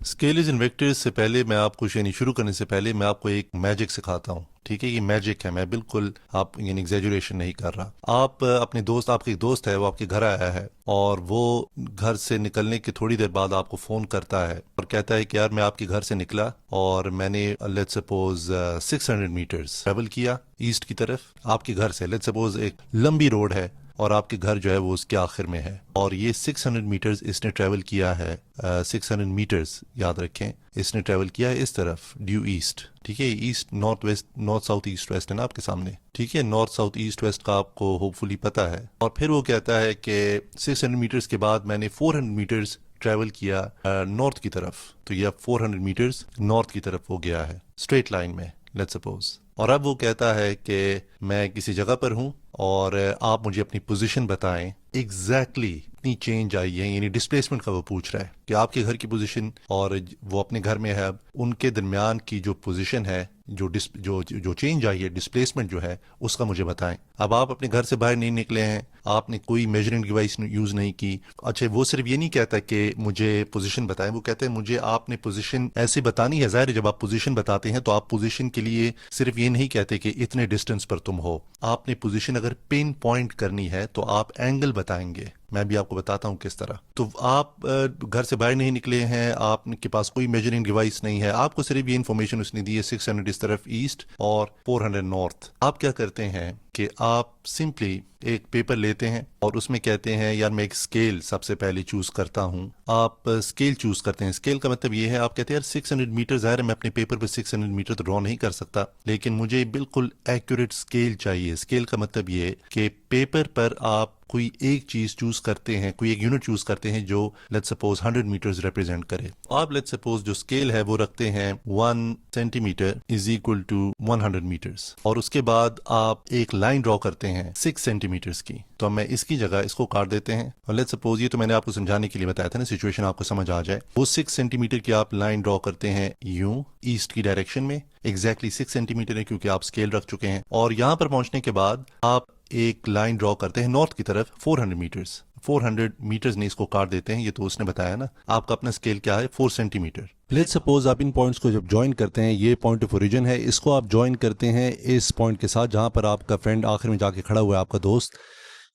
Scalars and vectors से पहले मैं आपको यानी शुरू करने से पहले मैं आपको एक मैजिक सिखाता हूँ। ठीक है, ये मैजिक है, मैं बिल्कुल आप यानी एग्जैजुरेशन नहीं कर रहा। आप अपने दोस्त, आपके एक दोस्त है, वो आपके घर आया है और वो घर से निकलने के थोड़ी देर बाद आपको फ़ोन करता है और कहता है कि यार मैं आपके घर से निकला और मैंने लेट्स सपोज 600 मीटर्स ट्रेवल किया ईस्ट की तरफ आपके घर से। लेट्स सपोज एक लंबी रोड है और आपके घर जो है वो उसके आखिर में है और ये 600 मीटर्स इसने ट्रेवल किया है। 600 मीटर्स याद रखें, इसने ट्रेवल किया है इस तरफ ड्यू ईस्ट। ठीक है, east north west, north south east west है ना आपके सामने। ठीक है, नॉर्थ साउथ ईस्ट वेस्ट का आपको होपफुली पता है। और फिर वो कहता है कि 600 मीटर्स के बाद मैंने 400 मीटर्स ट्रेवल किया नॉर्थ की तरफ। तो ये अब 400 मीटर्स नॉर्थ की तरफ हो गया है स्ट्रेट लाइन में लेट्स सपोज। और अब वो कहता है कि मैं किसी जगह पर हूँ और आप मुझे अपनी पोजीशन बताएं एग्जैक्टली इतनी चेंज आई है, यानी डिस्प्लेसमेंट का वो पूछ रहा है कि आपके घर की पोजीशन और वो अपने घर में है, अब उनके दरमियान की जो पोजीशन है, जो चेंज आई है, डिस्प्लेसमेंट जो है उसका मुझे बताएं। अब आप अपने घर से बाहर नहीं निकले हैं, आपने कोई मेजरिंग डिवाइस यूज नहीं की। अच्छा, वो सिर्फ ये नहीं कहता कि मुझे पोजीशन बताएं, वो कहते हैं मुझे आपने पोजीशन ऐसे बतानी है। जाहिर है जब आप पोजीशन बताते हैं तो आप पोजीशन के लिए सिर्फ ये नहीं कहते कि इतने डिस्टेंस पर तुम हो, आपने पोजीशन अगर पिन पॉइंट करनी है तो आप एंगल बताएंगे। मैं भी आपको बताता हूं किस तरह। तो आप घर से बाहर नहीं निकले हैं, आपके पास कोई मेजरिंग डिवाइस नहीं है, आपको सिर्फ ये इन्फॉर्मेशन उसने दी है 600 इस तरफ ईस्ट और 400 नॉर्थ। आप क्या करते हैं कि आप सिंपली एक पेपर लेते हैं और उसमें कहते हैं यार मैं एक स्केल सबसे पहले चूज करता हूं। आप स्केल चूज करते हैं। स्केल का मतलब ये है, आप कहते हैं यार 600 मीटर, जाहिर है मैं अपने पेपर पर 600 मीटर तो ड्रॉ नहीं कर सकता, लेकिन मुझे बिल्कुल एक्यूरेट स्केल चाहिए। स्केल का मतलब ये कि पेपर पर आप कोई एक चीज चूज करते हैं, कोई एक यूनिट चूज करते हैं जो लेट्स सपोज 100 मीटर्स रिप्रेजेंट करे। आप लेट्स सपोज जो स्केल है वो रखते हैं 1 centimetre is equal to 100 metres और उसके बाद आप एक लाइन ड्रॉ करते हैं 6 सेंटीमीटर्स की। तो मैं इसकी जगह इसको काट देते हैं और लेट्स सपोज, ये तो मैंने आपको समझाने के लिए बताया था ना, सिचुएशन आपको समझ आ जाए। वो 6 सेंटीमीटर की आप लाइन ड्रॉ करते हैं यूं ईस्ट की डायरेक्शन में, एग्जैक्टली 6 सेंटीमीटर है क्योंकि आप स्केल रख चुके हैं। और यहां पर पहुंचने के बाद आप एक लाइन ड्रॉ करते हैं नॉर्थ की तरफ 400 मीटर्स। 400 मीटर्स ने इसको काट देते हैं, ये तो उसने बताया ना। आपका अपना स्केल क्या है, 4 सेंटीमीटर। लेट्स सपोज आप इन पॉइंट्स को जब ज्वाइन करते हैं, ये पॉइंट ऑफ ओरिजिन है, इसको आप ज्वाइन करते हैं इस पॉइंट के साथ जहां पर आपका फ्रेंड आखिर में जाके खड़ा हुआ है, आपका दोस्त।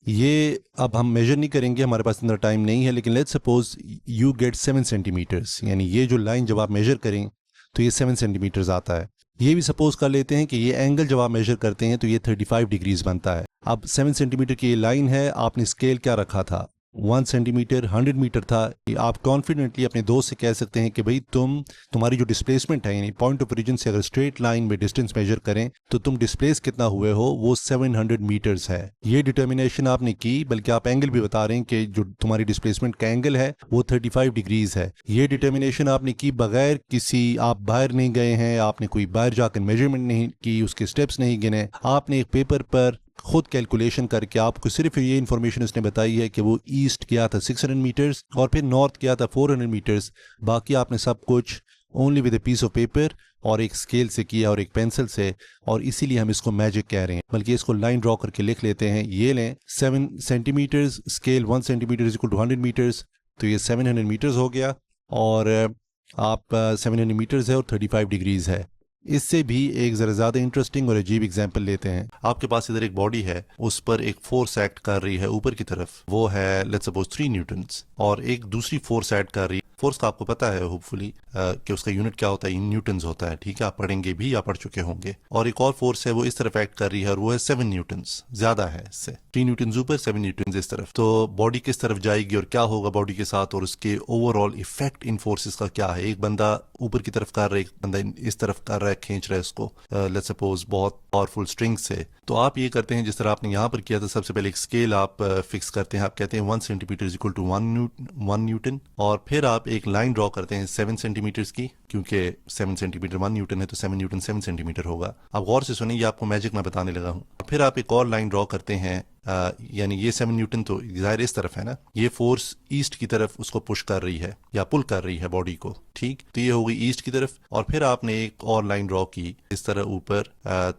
ये अब हम मेजर नहीं करेंगे, हमारे पास इतना टाइम नहीं है, लेकिन let's suppose you get 7 centimetres, यानी ये जो लाइन जब आप मेजर करें तो ये 7 सेंटीमीटर्स आता है। ये भी सपोज कर लेते हैं कि ये एंगल जब आप मेजर करते हैं तो ये 35 डिग्रीज बनता है। अब 7 सेंटीमीटर की ये लाइन है, आपने स्केल क्या रखा था, 1 सेंटीमीटर, 100 मीटर था। आप कॉन्फिडेंटली अपने दोस्त से कह सकते हैं कि भाई तुम्हारी जो डिस्प्लेसमेंट है, यानी पॉइंट ऑफ ओरिजिन से अगर स्ट्रेट लाइन में डिस्टेंस मेजर करें तो तुम डिस्प्लेस कितना हुए हो, वो 700 मीटर्स है। ये डिटर्मिनेशन आपने की, बल्कि आप एंगल भी बता रहे हैं कि जो तुम्हारी डिस्प्लेसमेंट का एंगल है वो 35 डिग्रीज है। ये डिटर्मिनेशन आपने की बगैर किसी, आप बाहर नहीं गए हैं, आपने कोई बाहर जाकर मेजरमेंट नहीं की, उसके स्टेप्स नहीं गिने, आपने एक पेपर पर खुद कैलकुलेशन करके आपको सिर्फ ये इन्फॉर्मेशन उसने बताई है कि वो ईस्ट गया था 600 मीटर्स और फिर नॉर्थ गया था 400 मीटर्स। बाकी आपने सब कुछ only with a piece of paper और एक स्केल से किया और एक पेंसिल से, और इसीलिए हम इसको मैजिक कह रहे हैं। बल्कि इसको लाइन ड्रॉ करके लिख लेते हैं। ये लें 7 centimetres, scale 1 centimetre is equal to 100 metres, तो ये 700 मीटर्स हो गया। और आप 700 मीटर्स है और 35 डिग्रीज है। इससे भी एक जरा ज्यादा इंटरेस्टिंग और अजीब एग्जांपल लेते हैं। आपके पास इधर एक बॉडी है, उस पर एक फोर्स एक्ट कर रही है ऊपर की तरफ, वो है लेट्स सपोज 3 न्यूटन्स, और एक दूसरी फोर्स एक्ट कर रही है। फोर्स का आपको पता है होपफुली कि उसका यूनिट क्या होता है, इन न्यूटन्स होता है। ठीक है, आप पढ़ेंगे भी या पढ़ चुके होंगे। और एक और फोर्स है वो इस तरफ एक्ट कर रही है और वो है 7 न्यूटन्स, ज्यादा है इससे, 3 न्यूटन्स ऊपर 7 न्यूटन्स इस तरफ। तो बॉडी किस तरफ जाएगी और क्या होगा बॉडी के साथ, और उसके ओवरऑल इफेक्ट इन फोर्सेस का क्या है। एक बंदा ऊपर की तरफ कर रहा है, एक बंदा इस तरफ कर रहा है, खींच रहा है इसको लेट्स सपोज बहुत पावरफुल स्ट्रिंग से। तो आप ये करते हैं जिस तरह आपने यहाँ पर किया था, सबसे पहले एक स्केल आप फिक्स करते हैं। आप कहते हैं 1 centimetre is equal to 1 newton, और फिर आप एक लाइन ड्रॉ करते हैं 7 सेंटीमीटर्स की, क्योंकि 7 सेंटीमीटर 1 न्यूटन है तो 7 न्यूटन 7 सेंटीमीटर होगा। आप गौर से सुनिए, ये आपको मैजिक मैं बताने लगा हूँ। फिर आप एक और लाइन ड्रॉ करते हैं, यानी ये 7 न्यूटन तो जाहिर इस तरफ है ना, ये फोर्स ईस्ट की तरफ उसको पुश कर रही है या पुल कर रही है बॉडी को, ठीक। तो ये हो गई ईस्ट की तरफ। और फिर आपने एक और लाइन ड्रॉ की इस तरह ऊपर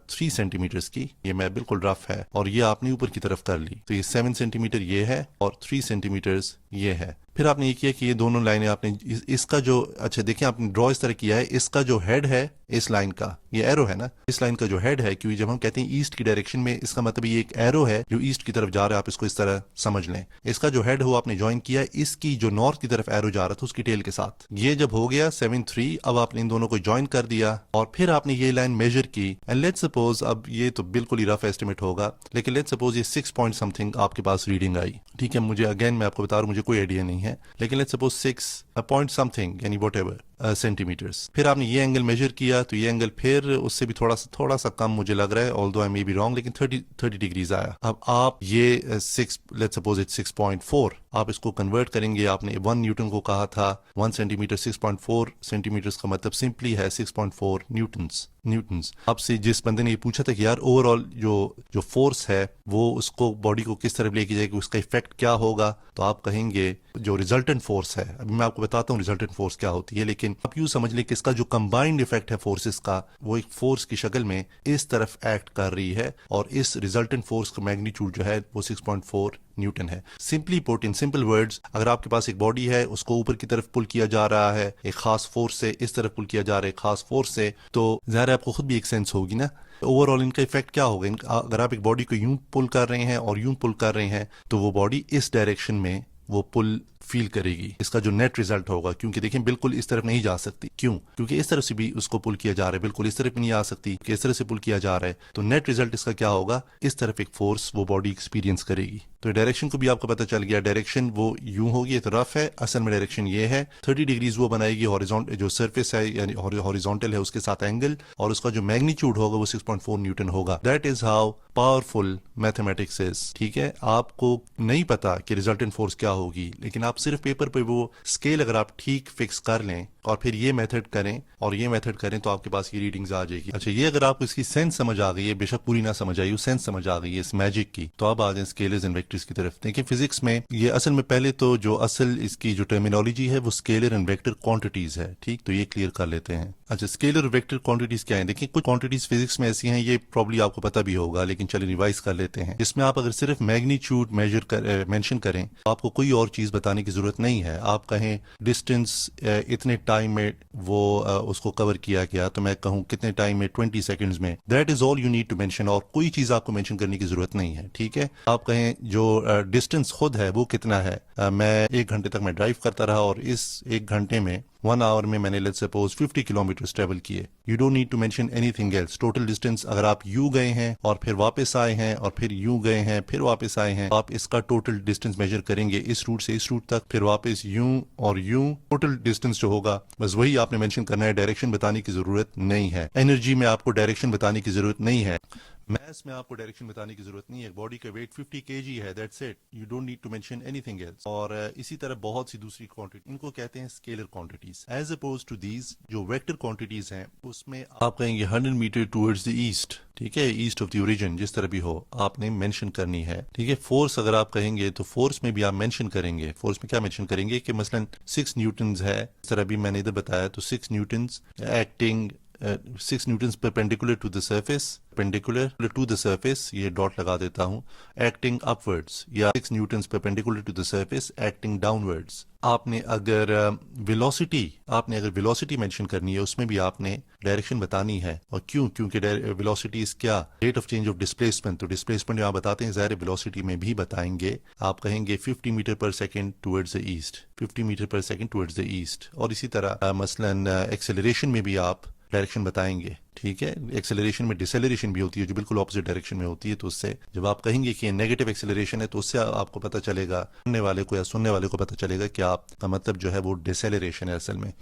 3 सेंटीमीटर्स की, ये मैं बिल्कुल रफ है, और ये आपने ऊपर की तरफ कर ली। तो ये 7 सेंटीमीटर ये है और 3 सेंटीमीटर्स ये है। फिर आपने ये किया कि ये दोनों लाइनें आपने इसका जो, अच्छा देखिए आपने ड्रॉ इस तरह किया है, इसका जो हेड है इस लाइन का, ये एरो है ना, इस लाइन का जो हेड है, क्योंकि जब हम कहते हैं ईस्ट की डायरेक्शन में, इसका मतलब ये एक एरो है जो ईस्ट की तरफ जा रहा है, आप इसको इस तरह समझ लें। इसका जो हेड हो आपने ज्वाइन किया, इसकी जो नॉर्थ की तरफ एरो जा रहा था उसकी टेल के साथ। ये जब हो गया 7-3, अब आपने इन दोनों को ज्वाइन कर दिया और फिर आपने ये लाइन मेजर की। एंड लेट्स सपोज, अब ये तो बिल्कुल ही रफ एस्टिमेट होगा, लेकिन लेट्स सपोज ये 6 पॉइंट समथिंग आपके पास रीडिंग आई, ठीक है। मुझे अगेन मैं आपको बता रहा हूँ, मुझे कोई आइडिया नहीं है, लेकिन लेट्स सपोज 6 पॉइंट समथिंग यानी व्हाटएवर सेंटीमीटर्स। फिर आपने ये एंगल मेजर किया, तो ये एंगल फिर उससे भी थोड़ा सा कम मुझे लग रहा है, although I may be wrong, लेकिन 30 डिग्रीज आया। अब आप ये 6, लेट्स सपोज इट 6.4, आप इसको कन्वर्ट करेंगे। आपने 1 न्यूटन को कहा था, 1 सेंटीमीटर 6.4 सेंटीमीटर्स का मतलब सिंपली है 6.4 न्यूटन्स। आपसे जिस बंदे ने ये पूछा था कि यार ओवरऑल जो फोर्स है वो उसको बॉडी को किस तरह लेके जाएगी, उसका इफेक्ट क्या होगा, तो आप कहेंगे जो रिजल्टेंट फोर्स है, अभी मैं आपको बताता हूँ रिजल्टेंट फोर्स क्या होती है, लेकिन आप यूं समझ लें कि इसका जो कंबाइंड इफेक्ट है फोर्सेस का, वो एक फोर्स की शक्ल में इस तरफ एक्ट कर रही है, और इस रिजल्टेंट फोर्स का मैग्नीट्यूड जो है वो 6.4 न्यूटन है। Simply put, in simple words, अगर आपके पास एक बॉडी है, उसको ऊपर की तरफ पुल किया जा रहा है एक खास फोर्स से, इस तरफ पुल किया जा रहा है एक खास फोर्स से, तो ज़ाहिर है आपको खुद भी एक सेंस होगी ना ओवरऑल इनका इफेक्ट क्या होगा। अगर आप एक बॉडी को यूं पुल कर रहे हैं और यूं पुल कर रहे हैं, तो वो बॉडी इस डायरेक्शन में वो पुल फील करेगी। इसका जो नेट रिजल्ट होगा, क्योंकि देखिए बिल्कुल इस तरफ नहीं जा सकती, क्यों, क्योंकि इस तरफ से भी उसको पुल किया जा रहा है, बिल्कुल इस तरफ भी नहीं आ सकती कि इस तरह से पुल किया जा रहा है, तो नेट रिजल्ट इसका क्या होगा, इस तरफ एक फोर्स वो बॉडी एक्सपीरियंस करेगी। तो डायरेक्शन को भी आपको पता चल गया, डायरेक्शन वो यूं होगी, तो रफ है, असल में डायरेक्शन ये है। 30 डिग्रीज वो बनाएगी हॉरिजॉन्टल, जो सरफेस है यानी हॉरिजॉन्टल है उसके साथ एंगल, और उसका जो मैग्नीट्यूड होगा वो 6.4 न्यूटन होगा। That is how powerful mathematics is, ठीक है। आपको नहीं पता कि रिजल्टेंट फोर्स क्या होगी, लेकिन आप सिर्फ पेपर पे वो स्केल अगर आप ठीक फिक्स कर लें और फिर ये मेथड करें और ये मेथड करें, तो आपके पास ये रीडिंग्स आ जाएगी। अच्छा, ये अगर आपको इसकी सेंस समझ आ गई है, बेशक पूरी ना समझ आई, सेंस समझ आ गई है इस मैजिक की, तो आप आ जाए स्केलर्स एंड वेक्टर्स की तरफ। देखिए फिजिक्स में ये असल में पहले तो जो असल इसकी जो टर्मिनोलॉजी है वो स्केलर एंड वेक्टर क्वांटिटीज है, ठीक। तो ये क्लियर कर लेते हैं। अच्छा, स्केलर और वेक्टर क्वांटिटीज क्या है? देखिए कुछ क्वांटिटीज फिजिक्स में ऐसी हैं, ये प्रॉब्ली आपको पता भी होगा, लेकिन चलिए रिवाइज कर लेते हैं। इसमें आप अगर सिर्फ मैग्नीट्यूड मेंशन करें, तो आपको कोई और चीज बताने की जरूरत नहीं है। आप कहें डिस्टेंस इतने टाइम में वो उसको कवर किया गया, तो मैं कहूं कितने टाइम में, 20 सेकंड्स में, that is all you need to mention, और कोई चीज आपको मेंशन करने की जरूरत नहीं है, ठीक है। आप कहें जो डिस्टेंस खुद है वो कितना है, मैं 1 घंटे तक मैं ड्राइव करता रहा और इस 1 घंटे में 1 आवर में मैंने लेट्स सपोज 50 किलोमीटर ट्रेवल किए। You don't need to mention anything else. Total distance अगर आप यू गए हैं और फिर वापस आए हैं और फिर यू गए हैं फिर वापस आए हैं, आप इसका टोटल डिस्टेंस मेजर करेंगे इस रूट से इस रूट तक, फिर वापस यूं और यूं, टोटल डिस्टेंस जो होगा बस वही आपने मेंशन करना है। डायरेक्शन बताने की जरूरत नहीं है। एनर्जी में आपको डायरेक्शन बताने की जरूरत नहीं है। मैथ्स में आपको डायरेक्शन बताने की जरूरत नहीं है। बॉडी का वेट 50 kg है, that's it, you don't need to mention anything else. और इसी तरह बहुत सी दूसरी क्वांटिटी, इनको कहते हैं scalar quantities. As oppose to these जो वेक्टर क्वांटिटीज हैं, उसमें आप कहेंगे 100 मीटर टुवर्ड्स द ईस्ट, ठीक है, ईस्ट ऑफ द ओरिजिन, जिस तरह भी हो आपने मेंशन करनी है, ठीक है। फोर्स अगर आप कहेंगे तो फोर्स में भी आप मेंशन करेंगे। फोर्स में क्या मेंशन करेंगे कि मसलन 6 न्यूटन्स है, इस तरह भी मैंने इधर बताया, तो 6 newtons acting 6 newtons perpendicular to the surface, ये डॉट लगा देता हूं, एक्टिंग अपवर्ड्स, या 6 newtons perpendicular to the surface acting downwards. आपने अगर वेलोसिटी मेंशन करनी है, उसमें भी आपने डायरेक्शन बतानी है। और क्यों? क्योंकि वेलोसिटी इज क्या, rate of change of displacement. तो डिस्प्लेसमेंट आप बताते हैं, ज़ाहिर वेलोसिटी में भी बताएंगे। आप कहेंगे 50 metre per second towards the east, 50 metre per second towards the east. और इसी तरह मसलन एक्सेलरेशन में भी आप डायरेक्शन बताएंगे, ठीक है। एक्सेलरेशन में डिसेलरेशन भी होती है जो बिल्कुल ऑपोजिट डायरेक्शन में होती है, तो उससे जब आप कहेंगे कि नेगेटिव एक्सेलरेशन है, तो उससे आपको पता चलेगा, सुनने वाले को या सुनने वाले को पता चलेगा कि आपका मतलब जो है वो डिसेलरेशन है असल में।